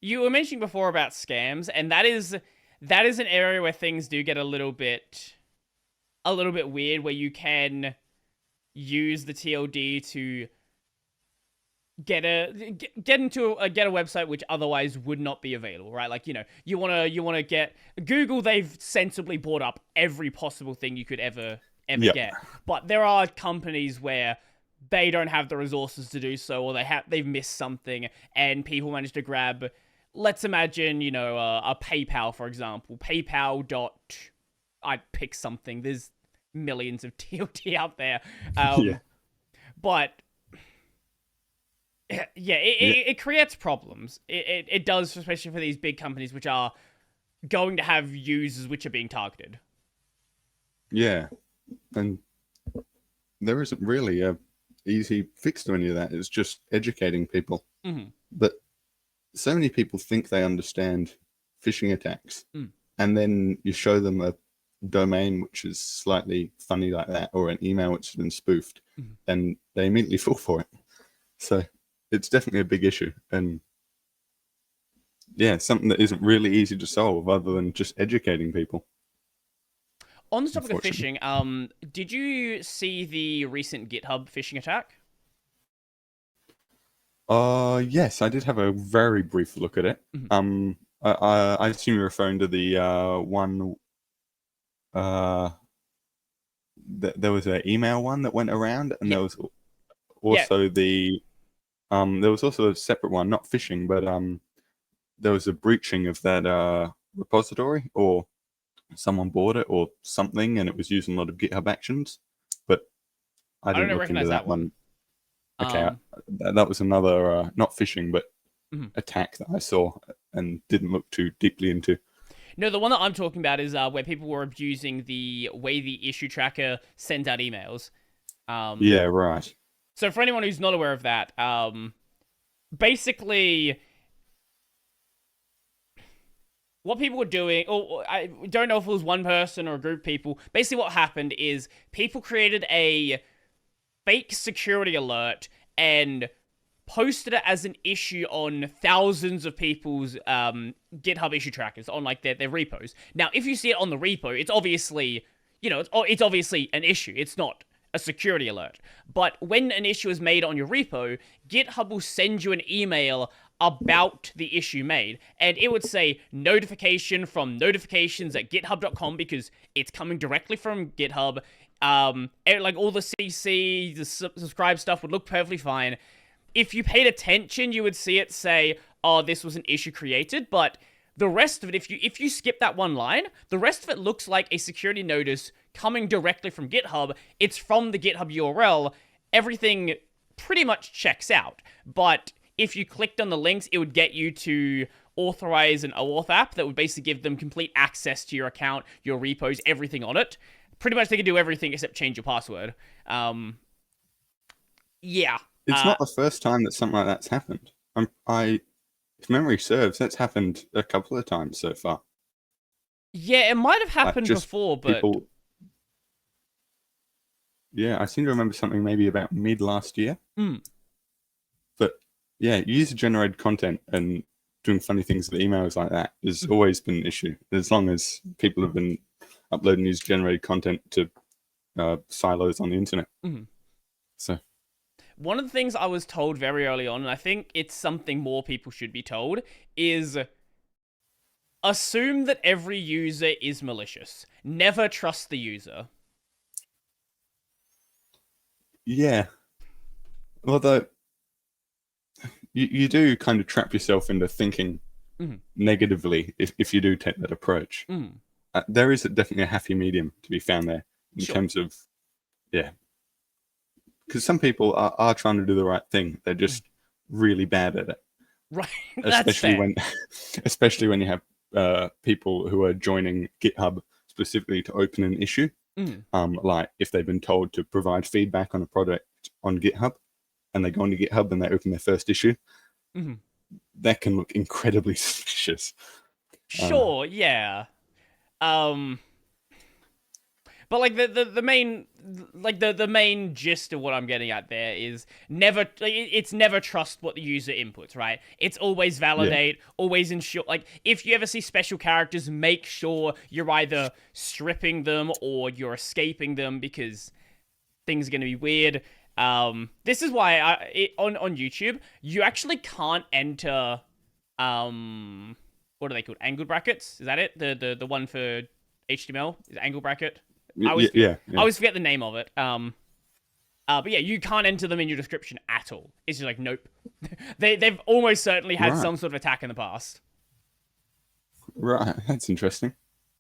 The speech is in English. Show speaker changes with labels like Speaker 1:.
Speaker 1: You were mentioning before about scams, and that is an area where things do get a little bit weird, where you can use the TLD to get a website which otherwise would not be available, right? Like, you want to get Google. They've sensibly brought up every possible thing you could ever
Speaker 2: Yep.
Speaker 1: get, but there are companies where they don't have the resources to do so, or they've missed something, and people manage to grab. Let's imagine, a PayPal, for example. PayPal dot. I'd pick something. There's millions of TLD out there,
Speaker 2: Yeah.
Speaker 1: but yeah,
Speaker 2: Yeah.
Speaker 1: it creates problems. It does, especially for these big companies, which are going to have users which are being targeted.
Speaker 2: Yeah. And there isn't really a easy fix to any of that. It's just educating people.
Speaker 1: Mm-hmm.
Speaker 2: But so many people think they understand phishing attacks,
Speaker 1: Mm.
Speaker 2: and then you show them a domain which is slightly funny like that, or an email which has been spoofed,
Speaker 1: Mm-hmm.
Speaker 2: and they immediately fall for it. So it's definitely a big issue, and yeah, something that isn't really easy to solve other than just educating people.
Speaker 1: On the topic of
Speaker 2: Unfortunately.
Speaker 1: phishing, did you see the recent GitHub phishing attack?
Speaker 2: Yes, I did have a very brief look at it.
Speaker 1: Mm-hmm.
Speaker 2: I assume you're referring to the one. Uh, there was an email one that went around, and
Speaker 1: Yeah,
Speaker 2: there was
Speaker 1: yeah,
Speaker 2: also there was also a separate one, not phishing, but there was a breaching of that repository, or someone bought it or something, and it was using a lot of GitHub actions. But I
Speaker 1: I
Speaker 2: didn't
Speaker 1: don't
Speaker 2: look into
Speaker 1: recognize that
Speaker 2: that
Speaker 1: one.
Speaker 2: one. Okay,
Speaker 1: Um,
Speaker 2: that was another not phishing, but
Speaker 1: mhm.
Speaker 2: attack that I saw and didn't look too deeply into.
Speaker 1: No, the one that I'm talking about is where people were abusing the way the issue tracker sends out emails. Um,
Speaker 2: Yeah, right.
Speaker 1: so for anyone who's not aware of that, basically what people were doing, or I don't know if it was one person or a group of people. Basically, what happened is people created a fake security alert and posted it as an issue on thousands of people's GitHub issue trackers on like their repos. Now, if you see it on the repo, it's obviously it's obviously an issue. It's not a security alert. But when an issue is made on your repo, GitHub will send you an email about the issue made, and it would say notification from notifications at github.com because it's coming directly from GitHub. Like all the CC, the subscribe stuff would look perfectly fine. If you paid attention, you would see it say, "Oh, this was an issue created," but the rest of it, if you skip that one line, the rest of it looks like a security notice coming directly from GitHub. It's from the GitHub URL. Everything pretty much checks out. But if you clicked on the links, it would get you to authorize an OAuth app that would basically give them complete access to your account, your repos, everything on it. Pretty much they can do everything except change your password. Yeah.
Speaker 2: It's not the first time that something like that's happened. If memory serves, that's happened a couple of times so far.
Speaker 1: Yeah, it might have
Speaker 2: Like
Speaker 1: happened
Speaker 2: just
Speaker 1: before, but
Speaker 2: people. Yeah, I seem to remember something maybe about mid last year.
Speaker 1: mm,
Speaker 2: But yeah, user-generated content and doing funny things with emails like that has always been an issue. As long as people have been uploading user-generated content to silos on the internet.
Speaker 1: mm.
Speaker 2: So
Speaker 1: One of the things I was told very early on, and I think it's something more people should be told, is assume that every user is malicious. Never trust the user.
Speaker 2: yeah, although you do kind of trap yourself into thinking
Speaker 1: Mm,
Speaker 2: negatively if you do take that approach.
Speaker 1: mm,
Speaker 2: There is definitely a happy medium to be found there in
Speaker 1: sure.
Speaker 2: terms of, yeah, because some people are trying to do the right thing. They're
Speaker 1: Mm,
Speaker 2: just really bad at it,
Speaker 1: right, that's
Speaker 2: especially
Speaker 1: fair.
Speaker 2: when especially when you have people who are joining GitHub specifically to open an issue.
Speaker 1: Mm,
Speaker 2: Like if they've been told to provide feedback on a product on GitHub, and they go into GitHub and they open their first issue,
Speaker 1: mm.
Speaker 2: that can look incredibly suspicious. Uh,
Speaker 1: Sure, yeah. Um, But like the main like the main gist of what I'm getting at there is it's never trust what the user inputs, right? It's always validate, always ensure, like if you ever see special characters, make sure you're either stripping them or you're escaping them because things are going to be weird. This is why on YouTube you actually can't enter what are they called? Angle brackets? Is that it? The one for HTML is angle bracket. I always forget the name of it. But yeah, you can't enter them in your description at all. It's just like, nope. They've almost certainly had some sort of attack in the past.
Speaker 2: Right, that's interesting.